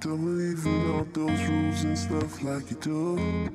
Don't believe in all those rules and stuff like you do.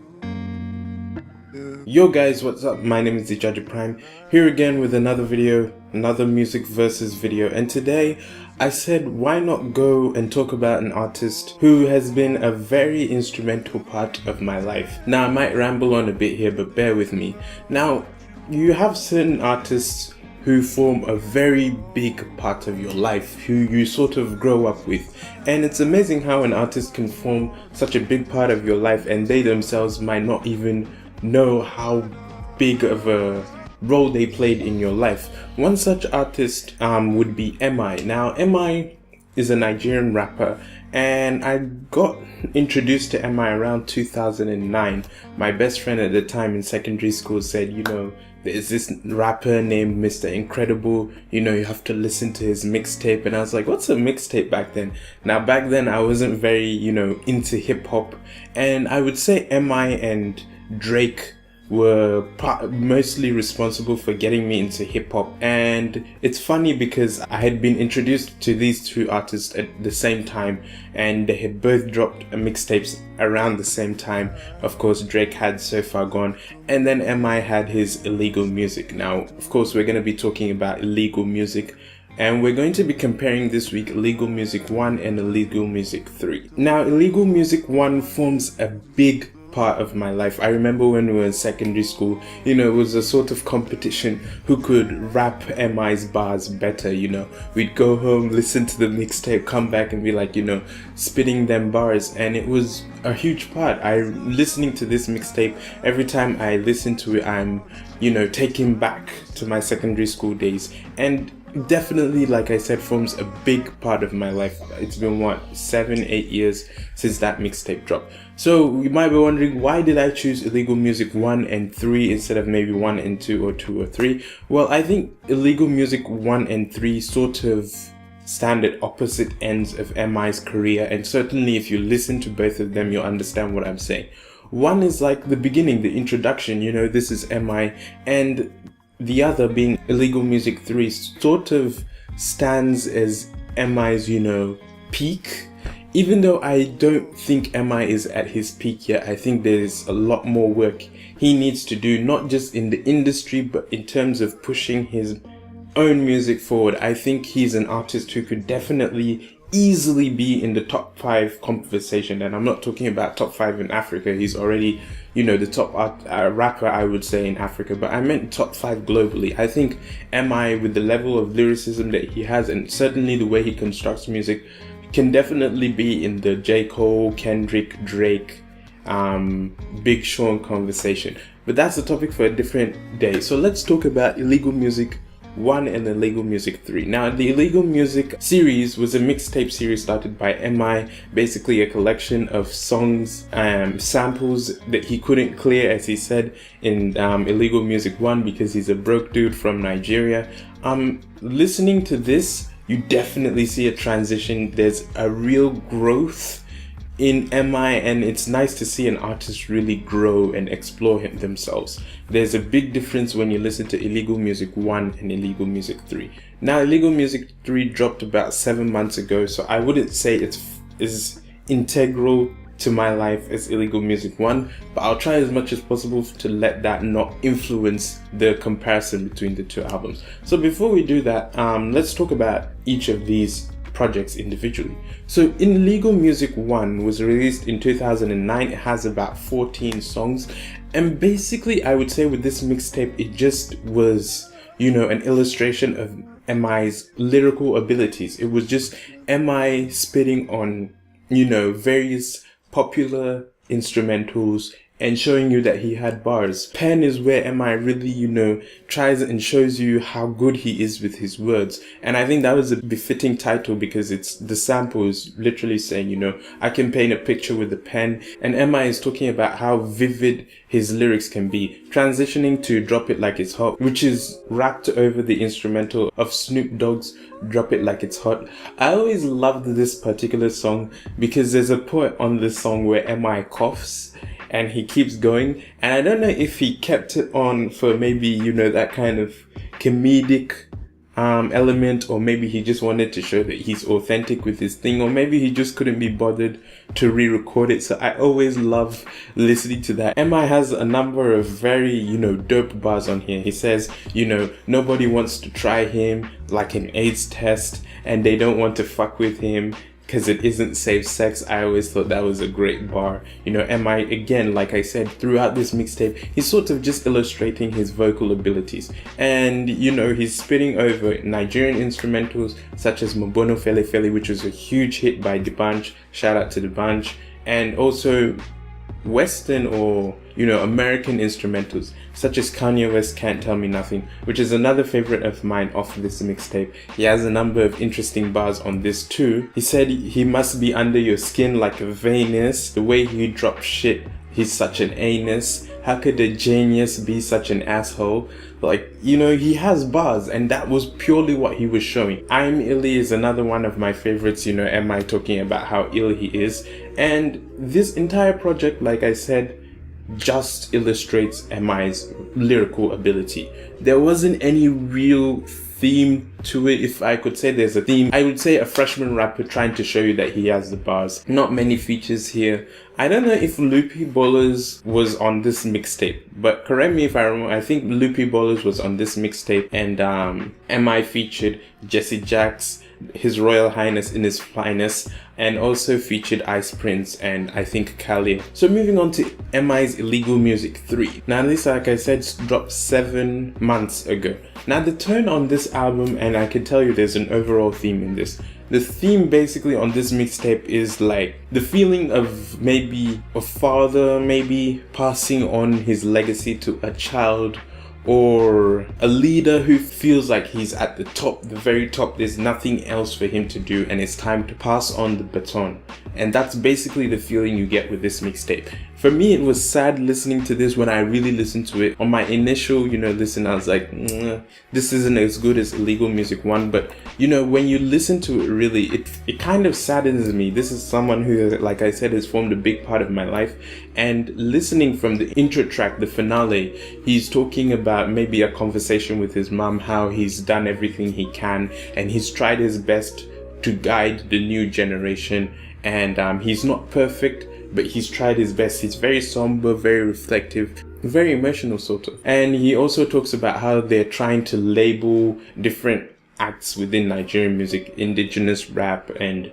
Yo guys, what's up? My name is the Judge Prime, here again with another video, another music versus video, and today I said why not go and talk about an artist who has been a very instrumental part of my life. Now I might ramble on a bit here, but bear with me. Now, you have certain artists who form a very big part of your life, who you sort of grow up with. And it's amazing how an artist can form such a big part of your life and they themselves might not even know how big of a role they played in your life. One such artist would be MI. Now, MI is a Nigerian rapper, and I got introduced to MI around 2009. My best friend at the time in secondary school said, you know, there's this rapper named Mr. Incredible, you know, you have to listen to his mixtape. And I was like, what's a mixtape back then? Now, back then I wasn't very, you know, into hip hop, and I would say MI and Drake were mostly responsible for getting me into hip hop. And it's funny because I had been introduced to these two artists at the same time, and they had both dropped mixtapes around the same time. Of course, Drake had So Far Gone, and then MI had his Illegal Music. Now, of course, we're going to be talking about Illegal Music, and we're going to be comparing this week Illegal Music 1 and Illegal Music 3. Now, Illegal Music 1 forms a big part of my life. I remember when we were in secondary school, you know, it was a sort of competition who could rap MI's bars better. You know, we'd go home, listen to the mixtape, come back and be like, you know, spitting them bars, and it was a huge part. Listening to this mixtape, every time I listen to it, I'm, you know, taken back to my secondary school days. And definitely, like I said, forms a big part of my life. It's been 7-8 years since that mixtape dropped. So you might be wondering, why did I choose Illegal Music 1 and 3 instead of maybe 1 and 2 or 2 or 3? Well, I think Illegal Music 1 and 3 sort of stand at opposite ends of MI's career, and certainly if you listen to both of them, you'll understand what I'm saying. One is like the beginning, the introduction, you know, this is MI, and the other being Illegal Music 3 sort of stands as MI's, you know, peak. Even though I don't think MI is at his peak yet, I think there's a lot more work he needs to do, not just in the industry, but in terms of pushing his own music forward. I think he's an artist who could definitely easily be in the top 5 conversation, and I'm not talking about top 5 in Africa. He's already, you know, the top rapper, I would say, in Africa, but I meant top 5 globally. I think MI, with the level of lyricism that he has, and certainly the way he constructs music, can definitely be in the J. Cole, Kendrick, Drake, Big Sean conversation. But that's a topic for a different day. So let's talk about Illegal Music 1 and Illegal Music 3. Now, the Illegal Music series was a mixtape series started by MI, basically a collection of songs, samples that he couldn't clear, as he said in Illegal Music 1, because he's a broke dude from Nigeria. Listening to this, you definitely see a transition. There's a real growth in MI, and it's nice to see an artist really grow and explore themselves. There's a big difference when you listen to Illegal Music 1 and Illegal Music 3. Now, Illegal Music 3 dropped about 7 months ago, so I wouldn't say it's as integral to my life as Illegal Music 1, but I'll try as much as possible to let that not influence the comparison between the two albums. So before we do that, let's talk about each of these projects individually. So Illegal Music 1 was released in 2009. It has about 14 songs, and basically I would say with this mixtape, it just was, you know, an illustration of MI's lyrical abilities. It was just MI spitting on, you know, various popular instrumentals and showing you that he had bars. Pen is where MI really, you know, tries and shows you how good he is with his words. And I think that was a befitting title, because it's the sample is literally saying, you know, I can paint a picture with the pen. And MI is talking about how vivid his lyrics can be, transitioning to Drop It Like It's Hot, which is rapped over the instrumental of Snoop Dogg's Drop It Like It's Hot. I always loved this particular song because there's a point on this song where MI coughs and he keeps going, and I don't know if he kept it on for maybe, you know, that kind of comedic element, or maybe he just wanted to show that he's authentic with his thing, or maybe he just couldn't be bothered to re-record it. So I always love listening to that. MI has a number of very, dope bars on here. He says, nobody wants to try him like an AIDS test, and they don't want to fuck with him because it isn't safe sex. I always thought that was a great bar. MI, again, like I said, throughout this mixtape, he's sort of just illustrating his vocal abilities. And, he's spitting over Nigerian instrumentals such as Mobono Fele Fele, which was a huge hit by D'banj. Shout out to D'banj. And also Western or, American instrumentals such as Kanye West Can't Tell Me Nothing, which is another favorite of mine off this mixtape. He has a number of interesting bars on this too. He said he must be under your skin like a Venus. The way he drops shit, he's such an anus. How could a genius be such an asshole? He has bars, and that was purely what he was showing. I'm Illy is another one of my favorites, MI talking about how ill he is. And this entire project, like I said, just illustrates MI's lyrical ability. There wasn't any real theme to it. If I could say there's a theme, I would say a freshman rapper trying to show you that he has the bars. Not many features here. I don't know if Loopy Ballers was on this mixtape, but correct me if I remember. I think Loopy Ballers was on this mixtape, and MI featured Jesse Jacks, His Royal Highness in His Finest, and also featured Ice Prince and I think Khalid. So moving on to MI's Illegal Music 3. Now this, like I said, dropped 7 months ago. Now the tone on this album, and I can tell you there's an overall theme in this. The theme basically on this mixtape is like the feeling of maybe a father maybe passing on his legacy to a child, or a leader who feels like he's at the top, the very top. There's nothing else for him to do and it's time to pass on the baton. And that's basically the feeling you get with this mixtape. For me, it was sad listening to this when I really listened to it. On my initial, listen, I was like, this isn't as good as Illegal Music 1. But, when you listen to it, really, it kind of saddens me. This is someone who, like I said, has formed a big part of my life. And listening from the intro track, the finale, he's talking about maybe a conversation with his mom, how he's done everything he can and he's tried his best to guide the new generation. And he's not perfect, but he's tried his best. He's very somber, very reflective, very emotional sort of. And he also talks about how they're trying to label different acts within Nigerian music, indigenous rap and,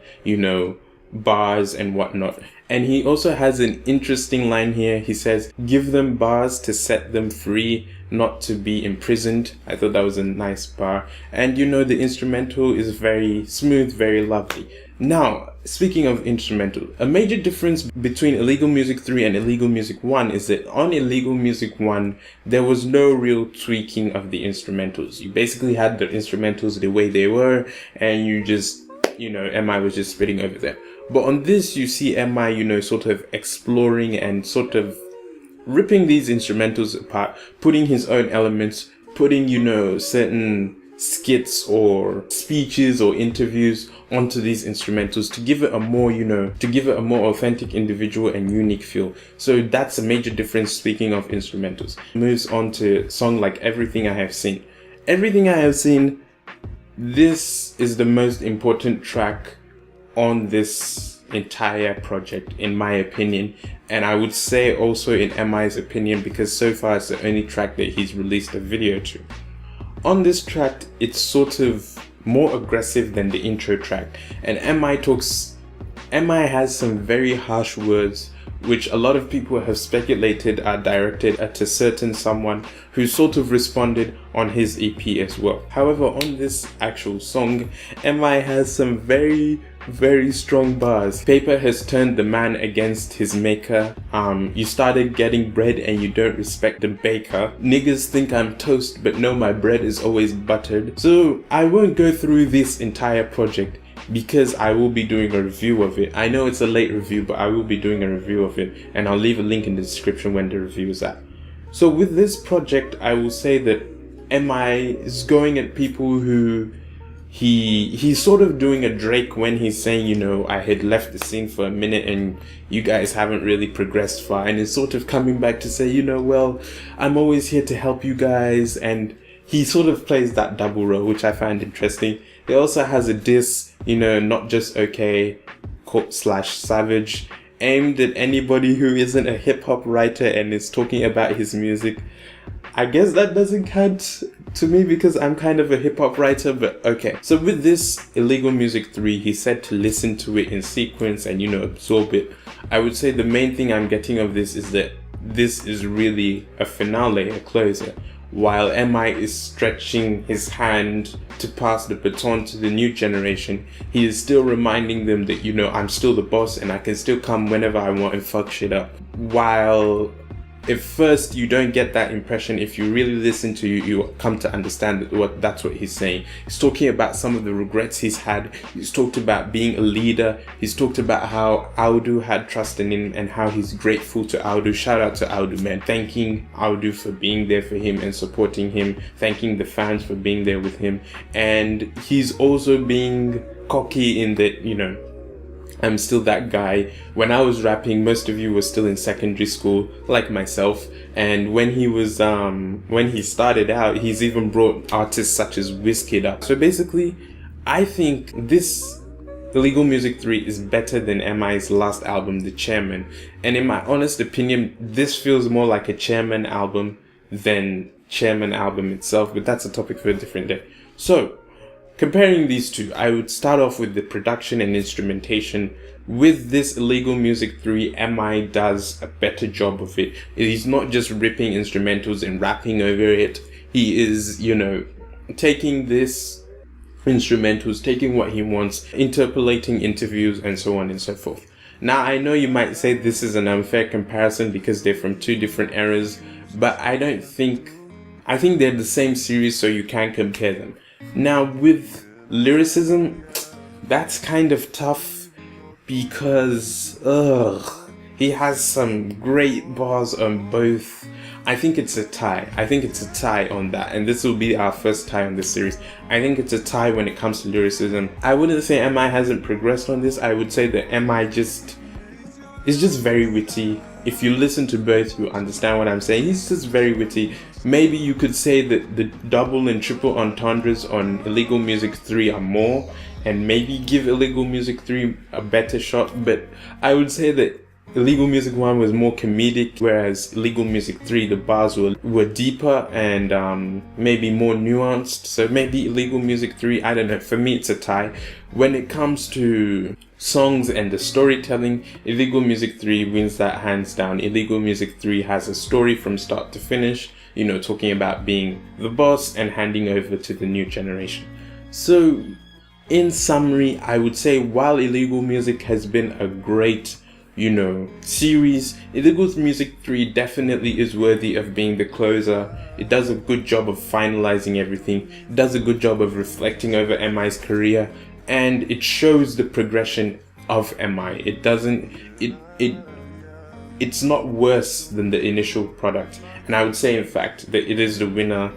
bars and whatnot. And he also has an interesting line here. He says, give them bars to set them free, not to be imprisoned. I thought that was a nice bar. And the instrumental is very smooth, very lovely. Now, speaking of instrumental, a major difference between Illegal Music 3 and Illegal Music 1 is that on Illegal Music 1, there was no real tweaking of the instrumentals. You basically had the instrumentals the way they were, and you just, MI was just spitting over them. But on this, you see MI, sort of exploring and sort of ripping these instrumentals apart, putting his own elements, putting, certain skits or speeches or interviews onto these instrumentals to give it a more, authentic, individual and unique feel. So that's a major difference, speaking of instrumentals. Moves on to a song like Everything I Have Seen. Everything I Have Seen, this is the most important track on this entire project, in my opinion. And I would say also in MI's opinion, because so far it's the only track that he's released a video to. On this track, it's sort of more aggressive than the intro track. And MI has some very harsh words, which a lot of people have speculated are directed at a certain someone who sort of responded on his EP as well. However, on this actual song, MI has some very strong bars. Paper has turned the man against his maker. You started getting bread and you don't respect the baker. Niggas think I'm toast, but no, my bread is always buttered. So I won't go through this entire project because I will be doing a review of it. I know it's a late review, but I will be doing a review of it, and I'll leave a link in the description when the review is out. So with this project, I will say that MI is going at people who he's sort of doing a Drake when he's saying, I had left the scene for a minute and you guys haven't really progressed far, and is sort of coming back to say, well, I'm always here to help you guys. And he sort of plays that double role, which I find interesting. He also has a diss, not just okay / savage, aimed at anybody who isn't a hip-hop writer and is talking about his music. I guess that doesn't count to me because I'm kind of a hip-hop writer, but okay. So with this Illegal Music 3, he said to listen to it in sequence and, absorb it. I would say the main thing I'm getting of this is that this is really a finale, a closer. While MI is stretching his hand to pass the baton to the new generation, he is still reminding them that, I'm still the boss and I can still come whenever I want and fuck shit up. While at first you don't get that impression, if you really listen to you come to understand that that's what he's saying. He's talking about some of the regrets he's had. He's talked about being a leader. He's talked about how Audu had trust in him and how he's grateful to Audu. Shout out to Audu, man. Thanking Audu for being there for him and supporting him. Thanking the fans for being there with him. And he's also being cocky in that, I'm still that guy. When I was rapping, most of you were still in secondary school, like myself. And when he started out, he's even brought artists such as Wizkid up. So basically, I think this Illegal Music 3 is better than MI's last album, The Chairman. And in my honest opinion, this feels more like a Chairman album than Chairman album itself. But that's a topic for a different day. So, comparing these two, I would start off with the production and instrumentation. With this Illegal Music 3, MI does a better job of it. He's not just ripping instrumentals and rapping over it. He is, taking this instrumentals, taking what he wants, interpolating interviews and so on and so forth. Now, I know you might say this is an unfair comparison because they're from two different eras, but I think they're the same series, so you can compare them. Now, with lyricism, that's kind of tough because, he has some great bars on both. I think it's a tie. On that, and this will be our first tie on this series. I think it's a tie when it comes to lyricism. I wouldn't say MI hasn't progressed on this. I would say that MI is just very witty. If you listen to both, you understand what I'm saying. He's just very witty. Maybe you could say that the double and triple entendres on Illegal Music 3 are more, and maybe give Illegal Music 3 a better shot, but I would say that Illegal Music 1 was more comedic, whereas Illegal Music 3, the bars were deeper and maybe more nuanced. So maybe Illegal Music 3, I don't know, for me it's a tie. When it comes to songs and the storytelling, Illegal Music 3 wins that hands down. Illegal Music 3 has a story from start to finish, talking about being the boss and handing over to the new generation. So, in summary, I would say while Illegal Music has been a great, series, Illegal Music 3 definitely is worthy of being the closer. It does a good job of finalizing everything. It does a good job of reflecting over MI's career, and it shows the progression of MI. It's not worse than the initial product. And I would say, in fact, that it is the winner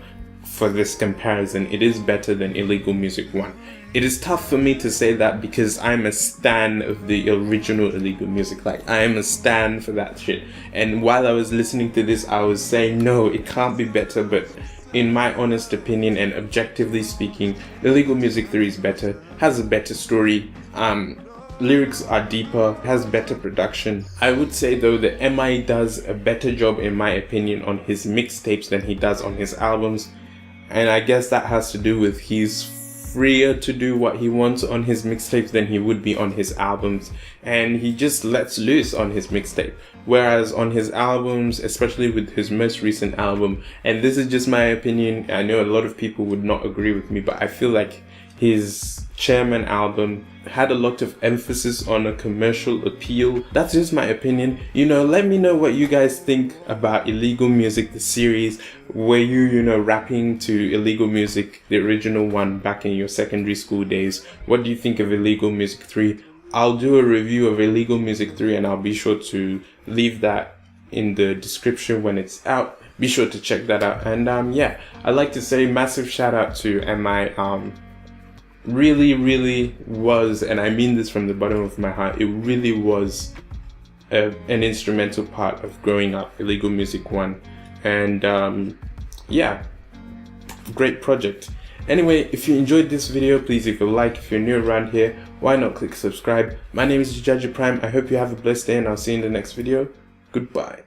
for this comparison. It is better than Illegal Music 1. It is tough for me to say that because I'm a stan of the original Illegal Music. Like, I am a stan for that shit. And while I was listening to this, I was saying, no, it can't be better. But in my honest opinion and objectively speaking, Illegal Music 3 is better, has a better story, lyrics are deeper, has better production. I would say though that MI does a better job, in my opinion, on his mixtapes than he does on his albums. And I guess that has to do with he's freer to do what he wants on his mixtapes than he would be on his albums, and he just lets loose on his mixtape. Whereas on his albums, especially with his most recent album, and this is just my opinion, I know a lot of people would not agree with me, but I feel like his Chairman album had a lot of emphasis on a commercial appeal. That's just my opinion. Let me know what you guys think about Illegal Music, the series. Were you, rapping to Illegal Music, the original one, back in your secondary school days? What do you think of Illegal Music 3? I'll do a review of Illegal Music 3 and I'll be sure to leave that in the description when it's out. Be sure to check that out. And I'd like to say massive shout out to MI. Really was, and I mean this from the bottom of my heart, it really was an instrumental part of growing up, Illegal Music 1. And great project. Anyway, if you enjoyed this video, please leave a like. If you're new around here, why not click subscribe? My name is Jaji Prime. I hope you have a blessed day and I'll see you in the next video. Goodbye.